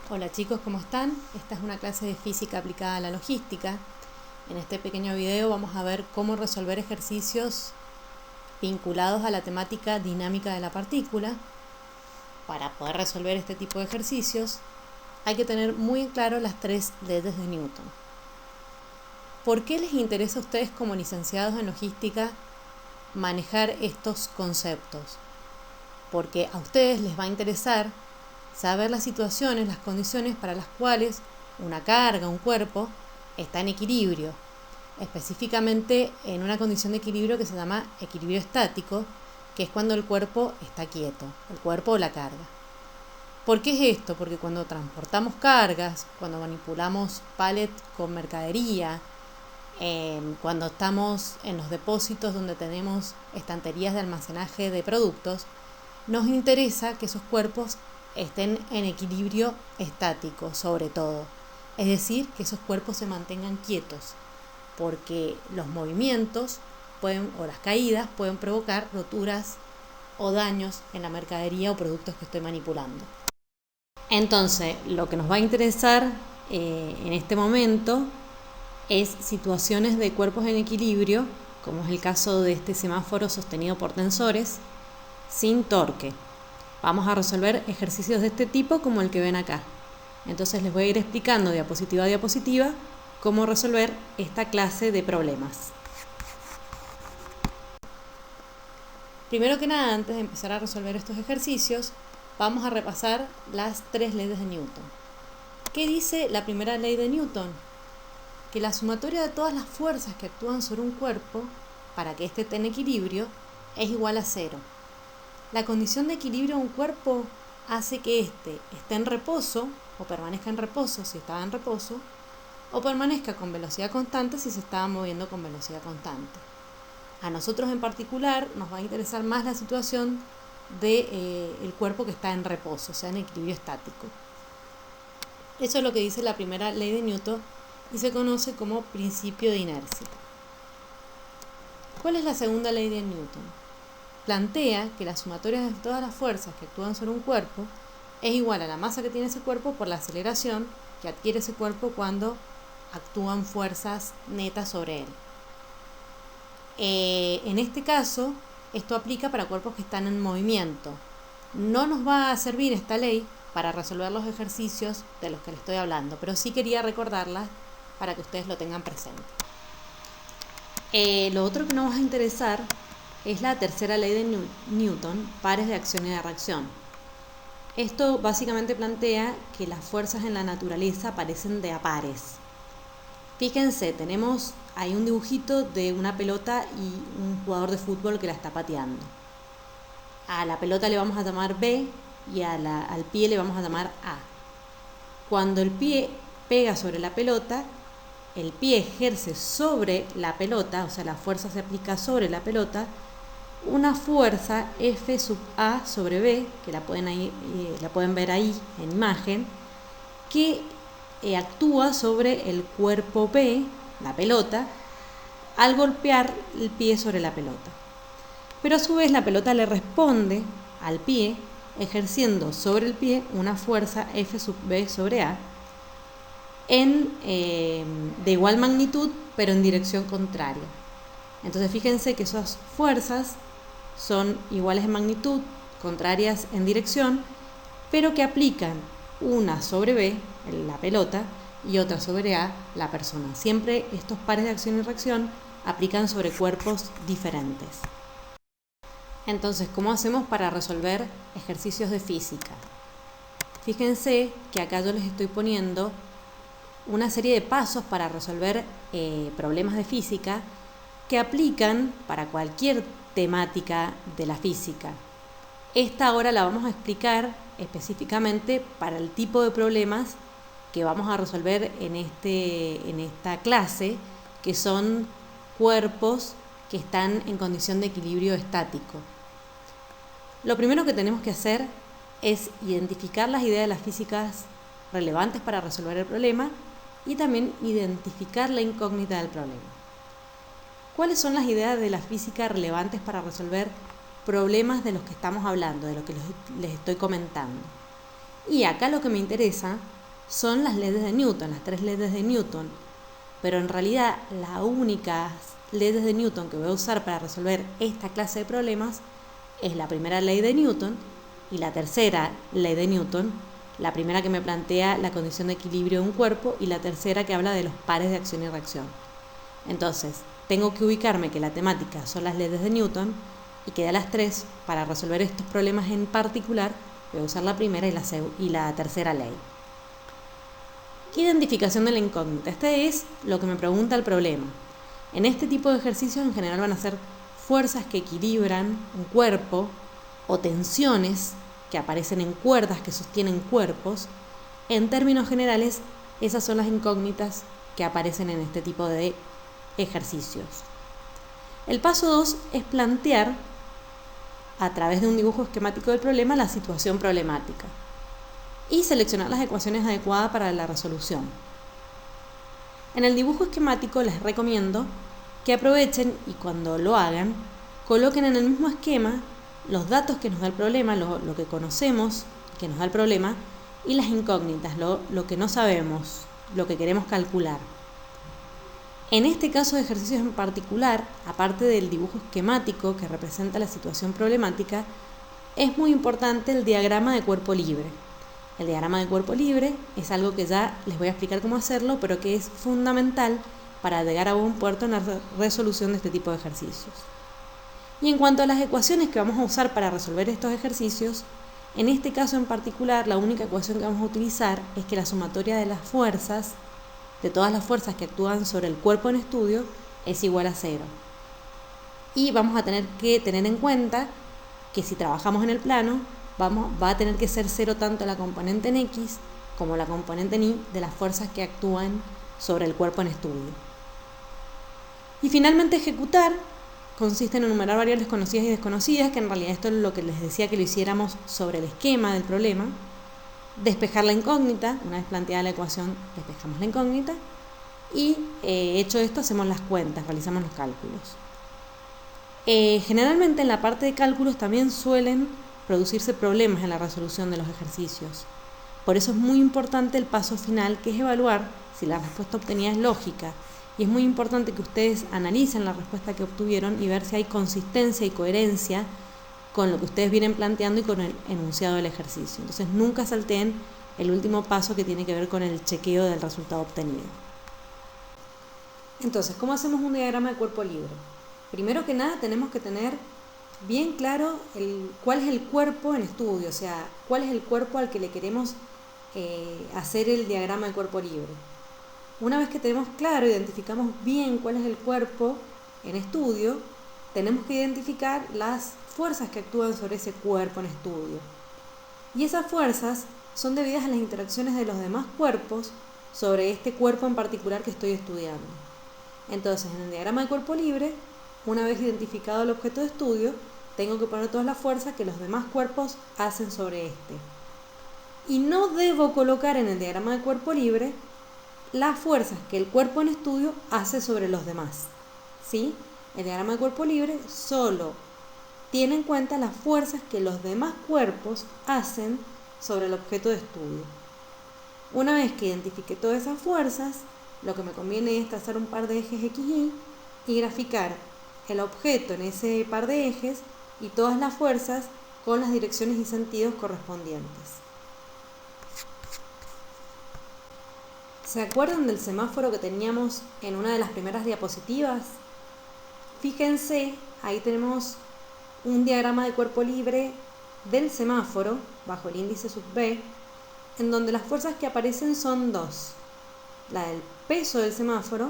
Hola chicos, ¿cómo están? Esta es una clase de física aplicada a la logística. En este pequeño video vamos a ver cómo resolver ejercicios vinculados a la temática dinámica de la partícula. Para poder resolver este tipo de ejercicios hay que tener muy en claro las tres leyes de Newton. ¿Por qué les interesa a ustedes como licenciados en logística manejar estos conceptos? Porque a ustedes les va a interesar saber las situaciones, las condiciones para las cuales una carga, un cuerpo, está en equilibrio, específicamente en una condición de equilibrio que se llama equilibrio estático, que es cuando el cuerpo está quieto, el cuerpo o la carga. ¿Por qué es esto? Porque cuando transportamos cargas, cuando manipulamos pallet con mercadería, cuando estamos en los depósitos donde tenemos estanterías de almacenaje de productos, nos interesa que esos cuerpos estén en equilibrio estático, sobre todo. Es decir, que esos cuerpos se mantengan quietos, porque los movimientos o las caídas pueden provocar roturas o daños en la mercadería o productos que estoy manipulando. Entonces, lo que nos va a interesar en este momento es situaciones de cuerpos en equilibrio, como es el caso de este semáforo sostenido por tensores, sin torque. Vamos a resolver ejercicios de este tipo como el que ven acá. Entonces les voy a ir explicando diapositiva a diapositiva cómo resolver esta clase de problemas. Primero que nada, antes de empezar a resolver estos ejercicios, vamos a repasar las tres leyes de Newton. ¿Qué dice la primera ley de Newton? Que la sumatoria de todas las fuerzas que actúan sobre un cuerpo, para que éste esté en equilibrio, es igual a cero. La condición de equilibrio de un cuerpo hace que éste esté en reposo, o permanezca en reposo si estaba en reposo, o permanezca con velocidad constante si se estaba moviendo con velocidad constante. A nosotros en particular nos va a interesar más la situación del cuerpo que está en reposo, o sea, en equilibrio estático. Eso es lo que dice la primera ley de Newton y se conoce como principio de inercia. ¿Cuál es la segunda ley de Newton? Plantea que la sumatoria de todas las fuerzas que actúan sobre un cuerpo es igual a la masa que tiene ese cuerpo por la aceleración que adquiere ese cuerpo cuando actúan fuerzas netas sobre él. En este caso, esto aplica para cuerpos que están en movimiento. No nos va a servir esta ley para resolver los ejercicios de los que les estoy hablando, pero sí quería recordarla para que ustedes lo tengan presente. Lo otro que nos va a interesar es la tercera ley de Newton, pares de acción y de reacción. Esto básicamente plantea que las fuerzas en la naturaleza aparecen de a pares. Fíjense, tenemos ahí un dibujito de una pelota y un jugador de fútbol que la está pateando. A la pelota le vamos a llamar B y al pie le vamos a llamar A. Cuando el pie pega sobre la pelota, el pie ejerce sobre la pelota, o sea, la fuerza se aplica sobre la pelota, una fuerza F sub A sobre B, que la pueden ver ahí en imagen, que actúa sobre el cuerpo B, la pelota, al golpear el pie sobre la pelota. Pero a su vez la pelota le responde al pie, ejerciendo sobre el pie una fuerza F sub B sobre A, de igual magnitud, pero en dirección contraria. Entonces fíjense que esas fuerzas son iguales en magnitud, contrarias en dirección, pero que aplican una sobre B, la pelota, y otra sobre A, la persona. Siempre estos pares de acción y reacción aplican sobre cuerpos diferentes. Entonces, ¿cómo hacemos para resolver ejercicios de física? Fíjense que acá yo les estoy poniendo una serie de pasos para resolver problemas de física que aplican para cualquier temática de la física. Esta ahora la vamos a explicar específicamente para el tipo de problemas que vamos a resolver en esta clase, que son cuerpos que están en condición de equilibrio estático. Lo primero que tenemos que hacer es identificar las ideas de las físicas relevantes para resolver el problema y también identificar la incógnita del problema. ¿Cuáles son las ideas de la física relevantes para resolver problemas de los que estamos hablando, de lo que les estoy comentando? Y acá lo que me interesa son las leyes de Newton, las 3 leyes de Newton. Pero en realidad las únicas leyes de Newton que voy a usar para resolver esta clase de problemas es la primera ley de Newton y la tercera ley de Newton, la primera que me plantea la condición de equilibrio de un cuerpo y la tercera que habla de los pares de acción y reacción. Entonces, tengo que ubicarme que la temática son las leyes de Newton y que de las 3, para resolver estos problemas en particular, voy a usar la primera y la tercera ley. Identificación de la incógnita. Este es lo que me pregunta el problema. En este tipo de ejercicios en general van a ser fuerzas que equilibran un cuerpo o tensiones que aparecen en cuerdas que sostienen cuerpos. En términos generales, esas son las incógnitas que aparecen en este tipo de ejercicios. El paso 2 es plantear, a través de un dibujo esquemático del problema, la situación problemática y seleccionar las ecuaciones adecuadas para la resolución. En el dibujo esquemático les recomiendo que aprovechen y cuando lo hagan, coloquen en el mismo esquema los datos que nos da el problema, lo que conocemos que nos da el problema, y las incógnitas, lo que no sabemos, lo que queremos calcular. En este caso de ejercicios en particular, aparte del dibujo esquemático que representa la situación problemática, es muy importante el diagrama de cuerpo libre. El diagrama de cuerpo libre es algo que ya les voy a explicar cómo hacerlo, pero que es fundamental para llegar a buen puerto en la resolución de este tipo de ejercicios. Y en cuanto a las ecuaciones que vamos a usar para resolver estos ejercicios, en este caso en particular, la única ecuación que vamos a utilizar es que la sumatoria de las fuerzas, de todas las fuerzas que actúan sobre el cuerpo en estudio, es igual a 0. Y vamos a tener que tener en cuenta que si trabajamos en el plano, va a tener que ser 0 tanto la componente en X como la componente en Y de las fuerzas que actúan sobre el cuerpo en estudio. Y finalmente ejecutar consiste en enumerar variables conocidas y desconocidas, que en realidad esto es lo que les decía que lo hiciéramos sobre el esquema del problema. Despejar la incógnita, una vez planteada la ecuación, despejamos la incógnita y hecho esto hacemos las cuentas, realizamos los cálculos. Generalmente en la parte de cálculos también suelen producirse problemas en la resolución de los ejercicios. Por eso es muy importante el paso final, que es evaluar si la respuesta obtenida es lógica. Y es muy importante que ustedes analicen la respuesta que obtuvieron y ver si hay consistencia y coherencia con lo que ustedes vienen planteando y con el enunciado del ejercicio. Entonces nunca salteen el último paso que tiene que ver con el chequeo del resultado obtenido. Entonces, ¿cómo hacemos un diagrama de cuerpo libre? Primero que nada tenemos que tener bien claro cuál es el cuerpo en estudio, o sea, cuál es el cuerpo al que le queremos hacer el diagrama de cuerpo libre. Una vez que tenemos claro, identificamos bien cuál es el cuerpo en estudio, tenemos que identificar las fuerzas que actúan sobre ese cuerpo en estudio. Y esas fuerzas son debidas a las interacciones de los demás cuerpos sobre este cuerpo en particular que estoy estudiando. Entonces, en el diagrama de cuerpo libre, una vez identificado el objeto de estudio, tengo que poner todas las fuerzas que los demás cuerpos hacen sobre este. Y no debo colocar en el diagrama de cuerpo libre las fuerzas que el cuerpo en estudio hace sobre los demás. ¿Sí? El diagrama de cuerpo libre solo tiene en cuenta las fuerzas que los demás cuerpos hacen sobre el objeto de estudio. Una vez que identifique todas esas fuerzas, lo que me conviene es trazar un par de ejes XY y graficar el objeto en ese par de ejes y todas las fuerzas con las direcciones y sentidos correspondientes. ¿Se acuerdan del semáforo que teníamos en una de las primeras diapositivas? Fíjense, ahí tenemos un diagrama de cuerpo libre del semáforo, bajo el índice sub B, en donde las fuerzas que aparecen son dos. La del peso del semáforo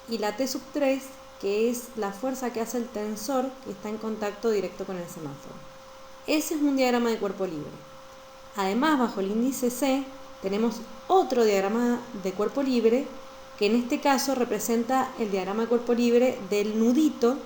y la T sub 3, que es la fuerza que hace el tensor que está en contacto directo con el semáforo. Ese es un diagrama de cuerpo libre. Además, bajo el índice C, tenemos otro diagrama de cuerpo libre, que en este caso representa el diagrama de cuerpo libre del nudito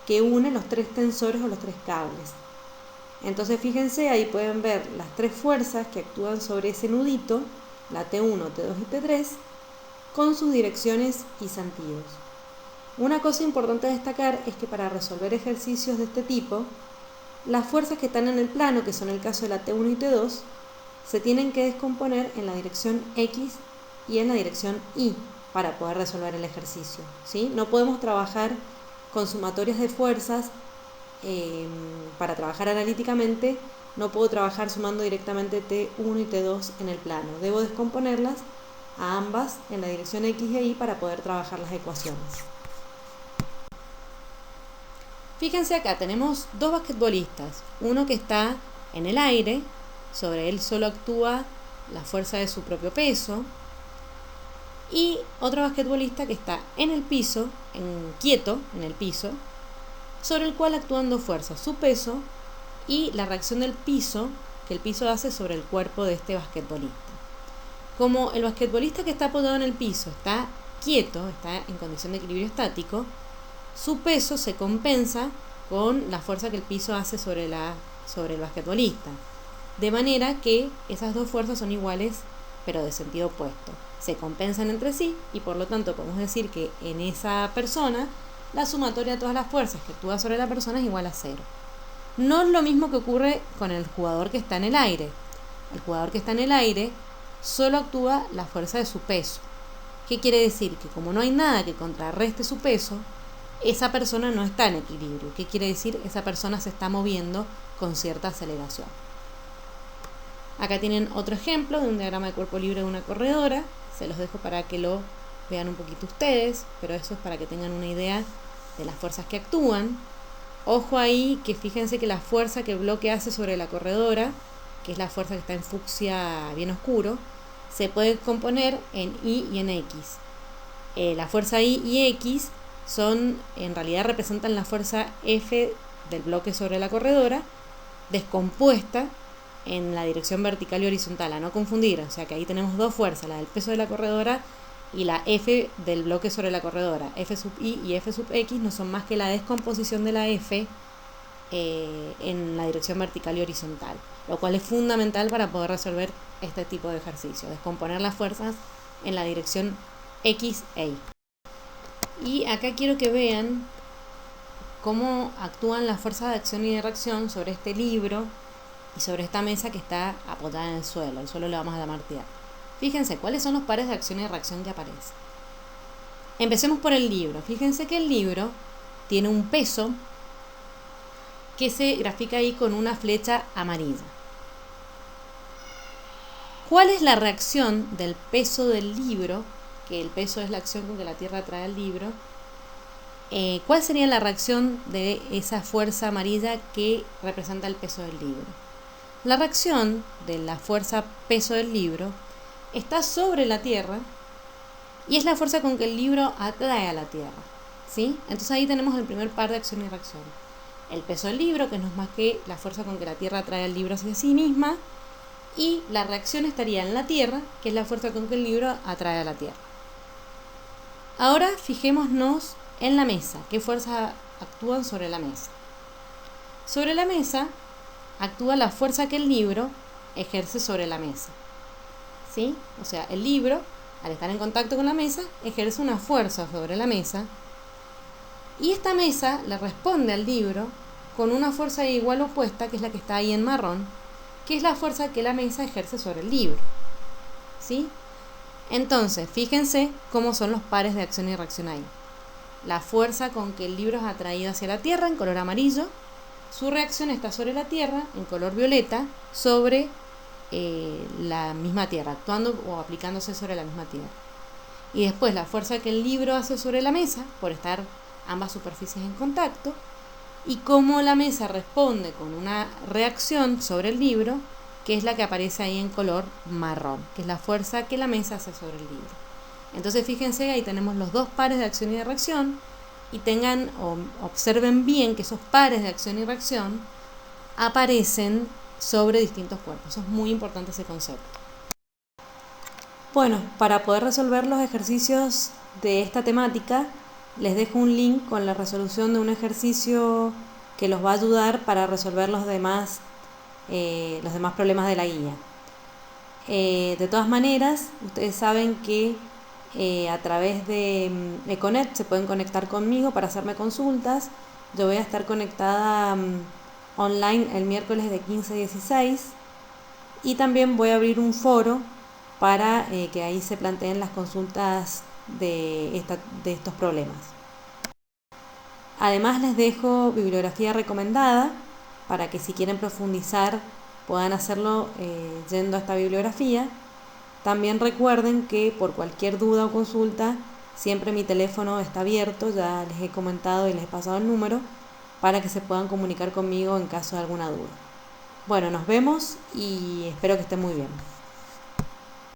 que une los 3 tensores o los 3 cables. Entonces fíjense, ahí pueden ver las 3 fuerzas que actúan sobre ese nudito, la T1, T2 y T3, con sus direcciones y sentidos. Una cosa importante a destacar es que para resolver ejercicios de este tipo, las fuerzas que están en el plano, que son el caso de la T1 y T2, se tienen que descomponer en la dirección X y en la dirección Y para poder resolver el ejercicio, ¿sí? No podemos trabajar con sumatorias de fuerzas para trabajar analíticamente. No puedo trabajar sumando directamente T1 y T2 en el plano. Debo descomponerlas a ambas en la dirección X e Y para poder trabajar las ecuaciones. Fíjense acá, tenemos dos basquetbolistas. Uno que está en el aire, sobre él solo actúa la fuerza de su propio peso. Y otro basquetbolista que está en el piso, quieto en el piso, sobre el cual actúan dos fuerzas, su peso y la reacción del piso que el piso hace sobre el cuerpo de este basquetbolista. Como el basquetbolista que está apoyado en el piso está quieto, está en condición de equilibrio estático, su peso se compensa con la fuerza que el piso hace sobre el basquetbolista. De manera que esas dos fuerzas son iguales, pero de sentido opuesto. Se compensan entre sí y por lo tanto podemos decir que en esa persona la sumatoria de todas las fuerzas que actúa sobre la persona es igual a 0. No es lo mismo que ocurre con el jugador que está en el aire. El jugador que está en el aire solo actúa la fuerza de su peso. ¿Qué quiere decir? Que como no hay nada que contrarreste su peso, esa persona no está en equilibrio. ¿Qué quiere decir? Esa persona se está moviendo con cierta aceleración. Acá tienen otro ejemplo de un diagrama de cuerpo libre de una corredora. Se los dejo para que lo vean un poquito ustedes, pero eso es para que tengan una idea de las fuerzas que actúan. Ojo ahí que fíjense que la fuerza que el bloque hace sobre la corredora, que es la fuerza que está en fucsia bien oscuro, se puede componer en Y y en X. La fuerza Y y X en realidad representan la fuerza F del bloque sobre la corredora, descompuesta en la dirección vertical y horizontal, a no confundir. O sea que ahí tenemos dos fuerzas, la del peso de la corredora y la F del bloque sobre la corredora. F sub I y F sub X no son más que la descomposición de la F en la dirección vertical y horizontal, lo cual es fundamental para poder resolver este tipo de ejercicio, descomponer las fuerzas en la dirección X e Y. Y acá quiero que vean cómo actúan las fuerzas de acción y de reacción sobre este libro y sobre esta mesa que está apoyada en el suelo. El suelo le vamos a llamar tierra. Fíjense cuáles son los pares de acción y reacción que aparecen. Empecemos por el libro. Fíjense que el libro tiene un peso que se grafica ahí con una flecha amarilla. ¿Cuál es la reacción del peso del libro? Que el peso es la acción con que la Tierra atrae al libro. ¿Cuál sería la reacción de esa fuerza amarilla que representa el peso del libro? La reacción de la fuerza peso del libro está sobre la Tierra y es la fuerza con que el libro atrae a la Tierra, ¿sí? Entonces ahí tenemos el primer par de acción y reacción. El peso del libro, que no es más que la fuerza con que la Tierra atrae al libro hacia sí misma, y la reacción estaría en la Tierra, que es la fuerza con que el libro atrae a la Tierra. Ahora fijémonos en la mesa. ¿Qué fuerzas actúan sobre la mesa? Sobre la mesa actúa la fuerza que el libro ejerce sobre la mesa, ¿sí? O sea, el libro, al estar en contacto con la mesa, ejerce una fuerza sobre la mesa y esta mesa le responde al libro con una fuerza igual opuesta, que es la que está ahí en marrón, que es la fuerza que la mesa ejerce sobre el libro, ¿sí? Entonces, fíjense cómo son los pares de acción y reacción ahí. La fuerza con que el libro es atraído hacia la Tierra en color amarillo, su reacción está sobre la Tierra en color violeta, sobre la misma Tierra, actuando o aplicándose sobre la misma Tierra. Y después la fuerza que el libro hace sobre la mesa, por estar ambas superficies en contacto, y cómo la mesa responde con una reacción sobre el libro, que es la que aparece ahí en color marrón, que es la fuerza que la mesa hace sobre el libro. Entonces fíjense, ahí tenemos los dos pares de acción y de reacción, y observen bien que esos pares de acción y reacción aparecen sobre distintos cuerpos. Eso es muy importante, ese concepto. Bueno, para poder resolver los ejercicios de esta temática, les dejo un link con la resolución de un ejercicio que los va a ayudar para resolver los demás problemas de la guía. De todas maneras, ustedes saben que a través de Econet se pueden conectar conmigo para hacerme consultas. Yo voy a estar conectada online el miércoles de 15 a 16 y también voy a abrir un foro para que ahí se planteen las consultas de estos problemas. Además les dejo bibliografía recomendada para que si quieren profundizar puedan hacerlo yendo a esta bibliografía. También recuerden que por cualquier duda o consulta siempre mi teléfono está abierto, ya les he comentado y les he pasado el número para que se puedan comunicar conmigo en caso de alguna duda. Bueno, nos vemos y espero que estén muy bien.